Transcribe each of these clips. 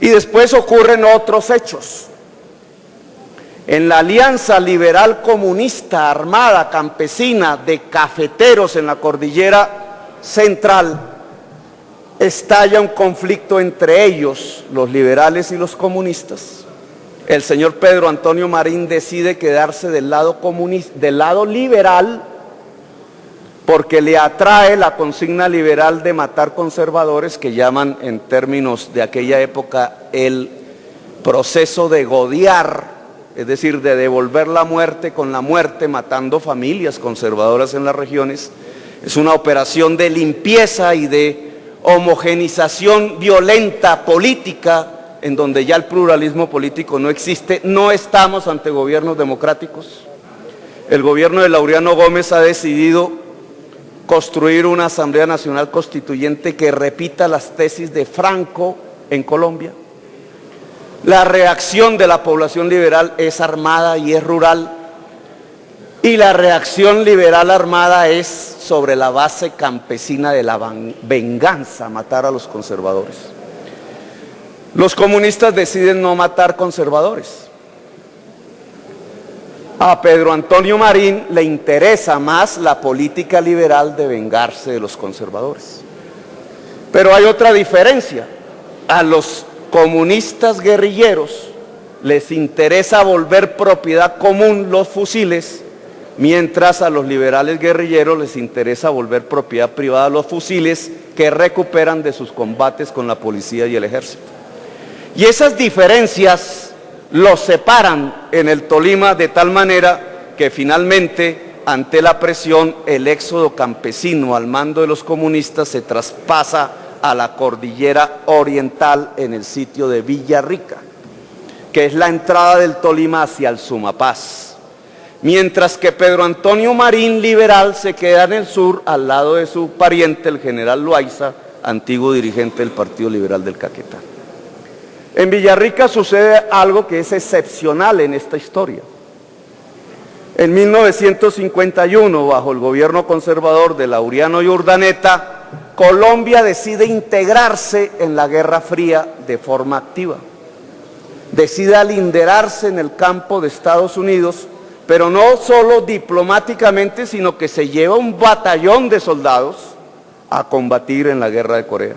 Y después ocurren otros hechos. En la Alianza Liberal Comunista Armada Campesina de cafeteros en la cordillera central, estalla un conflicto entre ellos, los liberales y los comunistas. El señor Pedro Antonio Marín decide quedarse del lado liberal, porque le atrae la consigna liberal de matar conservadores, que llaman en términos de aquella época el proceso de godiar, es decir, de devolver la muerte con la muerte, matando familias conservadoras en las regiones. Es una operación de limpieza y de homogenización violenta política, en donde ya el pluralismo político no existe. No estamos ante gobiernos democráticos. El gobierno de Laureano Gómez ha decidido construir una Asamblea Nacional Constituyente que repita las tesis de Franco en Colombia. La reacción de la población liberal es armada y es rural, y la reacción liberal armada es sobre la base campesina de la venganza, matar a los conservadores. Los comunistas deciden no matar conservadores. A Pedro Antonio Marín le interesa más la política liberal de vengarse de los conservadores. Pero hay otra diferencia. A los comunistas guerrilleros les interesa volver propiedad común los fusiles, mientras a los liberales guerrilleros les interesa volver propiedad privada los fusiles que recuperan de sus combates con la policía y el ejército. Y esas diferencias los separan en el Tolima de tal manera que finalmente, ante la presión, el éxodo campesino al mando de los comunistas se traspasa a la cordillera oriental en el sitio de Villarrica, que es la entrada del Tolima hacia el Sumapaz, mientras que Pedro Antonio Marín, liberal, se queda en el sur al lado de su pariente, el general Loaiza, antiguo dirigente del Partido Liberal del Caquetá. En Villarrica sucede algo que es excepcional en esta historia. En 1951, bajo el gobierno conservador de Laureano y Urdaneta, Colombia decide integrarse en la Guerra Fría de forma activa. Decide alinderarse en el campo de Estados Unidos, pero no solo diplomáticamente, sino que se lleva un batallón de soldados a combatir en la Guerra de Corea.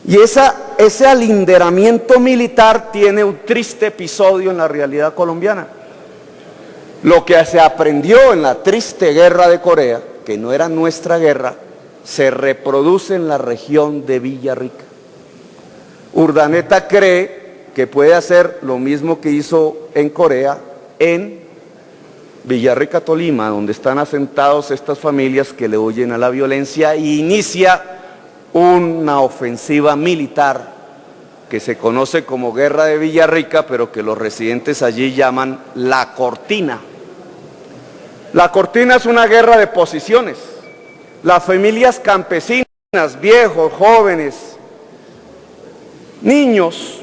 Y ese alinderamiento militar tiene un triste episodio en la realidad colombiana. Lo que se aprendió en la triste Guerra de Corea, que no era nuestra guerra, se reproduce en la región de Villarrica. Urdaneta cree que puede hacer lo mismo que hizo en Corea en Villarrica, Tolima, donde están asentados estas familias que le huyen a la violencia, e inicia una ofensiva militar que se conoce como Guerra de Villarrica, pero que los residentes allí llaman La Cortina. La Cortina es una guerra de posiciones. Las familias campesinas, viejos, jóvenes, niños,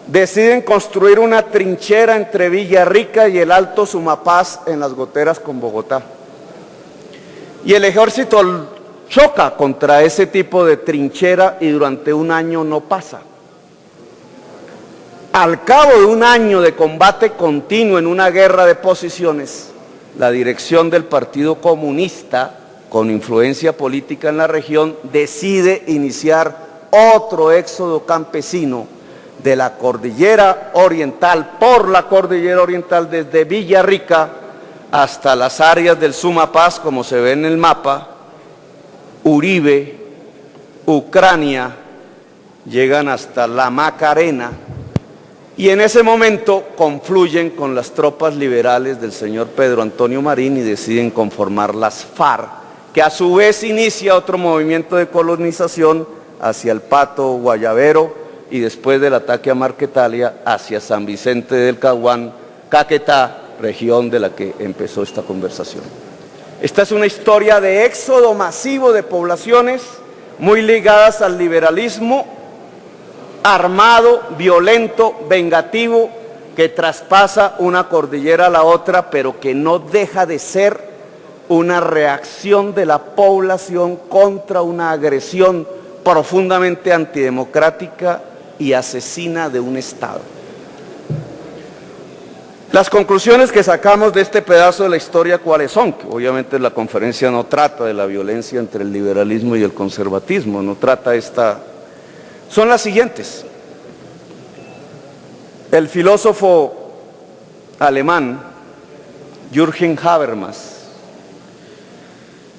deciden construir una trinchera entre Villarrica y el Alto Sumapaz en las goteras con Bogotá. Y el ejército choca contra ese tipo de trinchera y durante un año no pasa. Al cabo de un año de combate continuo en una guerra de posiciones, la dirección del Partido Comunista, con influencia política en la región, decide iniciar otro éxodo campesino de la cordillera oriental, por la cordillera oriental, desde Villarrica hasta las áreas del Sumapaz, como se ve en el mapa, Uribe, Ucrania, llegan hasta la Macarena, y en ese momento confluyen con las tropas liberales del señor Pedro Antonio Marín y deciden conformar las FARC, que a su vez inicia otro movimiento de colonización hacia el Pato, Guayabero, y después del ataque a Marquetalia hacia San Vicente del Caguán, Caquetá, región de la que empezó esta conversación. Esta es una historia de éxodo masivo de poblaciones muy ligadas al liberalismo armado, violento, vengativo, que traspasa una cordillera a la otra, pero que no deja de ser una reacción de la población contra una agresión profundamente antidemocrática y asesina de un Estado. Las conclusiones que sacamos de este pedazo de la historia, ¿cuáles son? Que obviamente la conferencia no trata de la violencia entre el liberalismo y el conservatismo, no trata esta... Son las siguientes. El filósofo alemán Jürgen Habermas,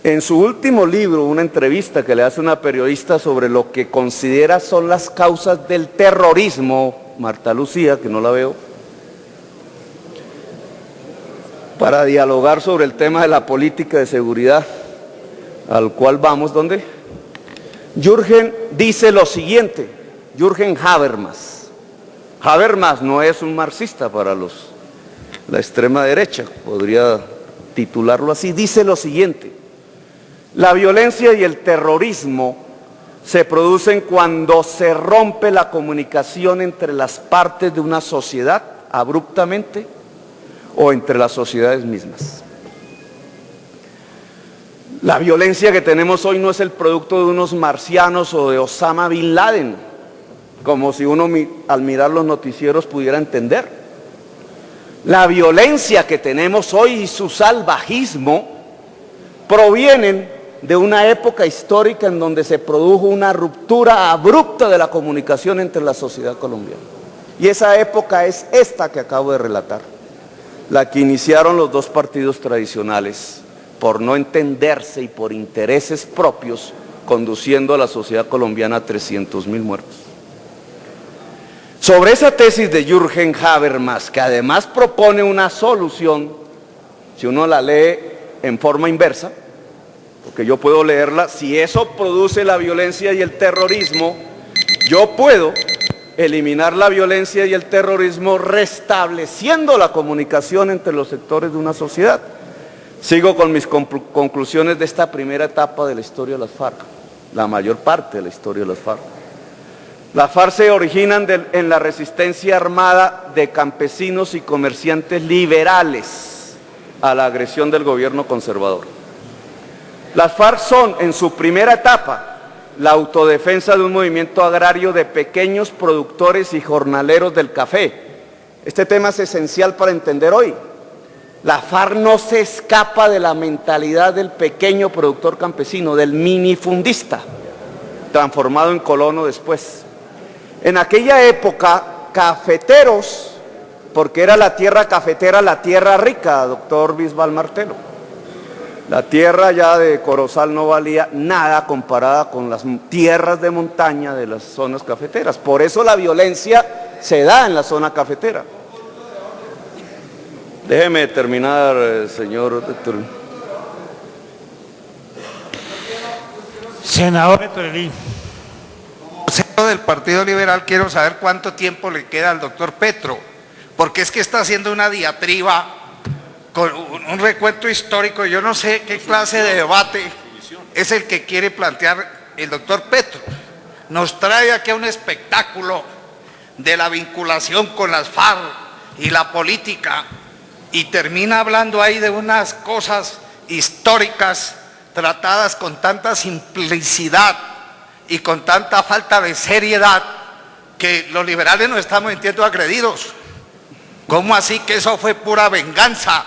en su último libro, una entrevista que le hace una periodista sobre lo que considera son las causas del terrorismo, Marta Lucía, que no la veo, para dialogar sobre el tema de la política de seguridad, al cual vamos, ¿dónde? Jürgen dice lo siguiente, Jürgen Habermas. Habermas no es un marxista para la extrema derecha, podría titularlo así, dice lo siguiente: la violencia y el terrorismo se producen cuando se rompe la comunicación entre las partes de una sociedad abruptamente o entre las sociedades mismas. La violencia que tenemos hoy no es el producto de unos marcianos o de Osama Bin Laden, como si uno al mirar los noticieros pudiera entender. La violencia que tenemos hoy y su salvajismo provienen de una época histórica en donde se produjo una ruptura abrupta de la comunicación entre la sociedad colombiana. Y esa época es esta que acabo de relatar, la que iniciaron los dos partidos tradicionales por no entenderse y por intereses propios, conduciendo a la sociedad colombiana a 300.000 muertos. Sobre esa tesis de Jürgen Habermas, que además propone una solución, si uno la lee en forma inversa, porque yo puedo leerla, si eso produce la violencia y el terrorismo, yo puedo eliminar la violencia y el terrorismo restableciendo la comunicación entre los sectores de una sociedad. Sigo con mis conclusiones de esta primera etapa de la historia de las FARC, la mayor parte de la historia de las FARC. Las FARC se originan en la resistencia armada de campesinos y comerciantes liberales a la agresión del gobierno conservador. Las FARC son, en su primera etapa, la autodefensa de un movimiento agrario de pequeños productores y jornaleros del café. Este tema es esencial para entender hoy. La FARC no se escapa de la mentalidad del pequeño productor campesino, del minifundista, transformado en colono después. En aquella época, cafeteros, porque era la tierra cafetera, la tierra rica, doctor Bisbal Martelo. La tierra ya de Corozal no valía nada comparada con las tierras de montaña de las zonas cafeteras. Por eso la violencia se da en la zona cafetera. Déjeme terminar, señor doctor. Senador Petrolí. Como del Partido Liberal, quiero saber cuánto tiempo le queda al doctor Petro, porque es que está haciendo una diatriba con un recuento histórico. Yo no sé qué clase de debate es el que quiere plantear el doctor Petro. Nos trae aquí un espectáculo de la vinculación con las FARC y la política y termina hablando ahí de unas cosas históricas tratadas con tanta simplicidad y con tanta falta de seriedad que los liberales nos estamos sintiendo agredidos. ¿Cómo así que eso fue pura venganza?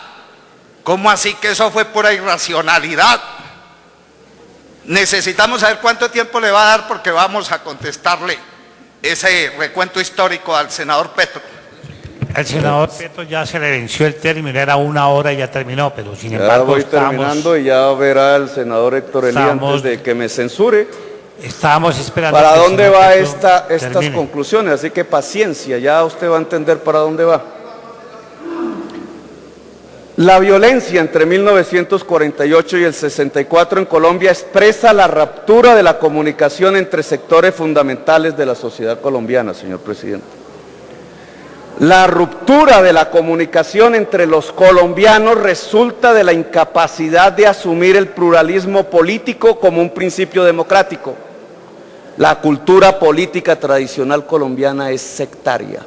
¿Cómo así que eso fue pura irracionalidad? Necesitamos saber cuánto tiempo le va a dar, porque vamos a contestarle ese recuento histórico al senador Petro. Al senador Petro ya se le venció el término, era 1 hora y ya terminó, pero sin embargo ya voy terminando y ya verá el senador Héctor Elí antes de que me censure. Estábamos esperando. ¿Para dónde va estas conclusiones? Así que paciencia, ya usted va a entender para dónde va. La violencia entre 1948 y el 64 en Colombia expresa la ruptura de la comunicación entre sectores fundamentales de la sociedad colombiana, señor presidente. La ruptura de la comunicación entre los colombianos resulta de la incapacidad de asumir el pluralismo político como un principio democrático. La cultura política tradicional colombiana es sectaria.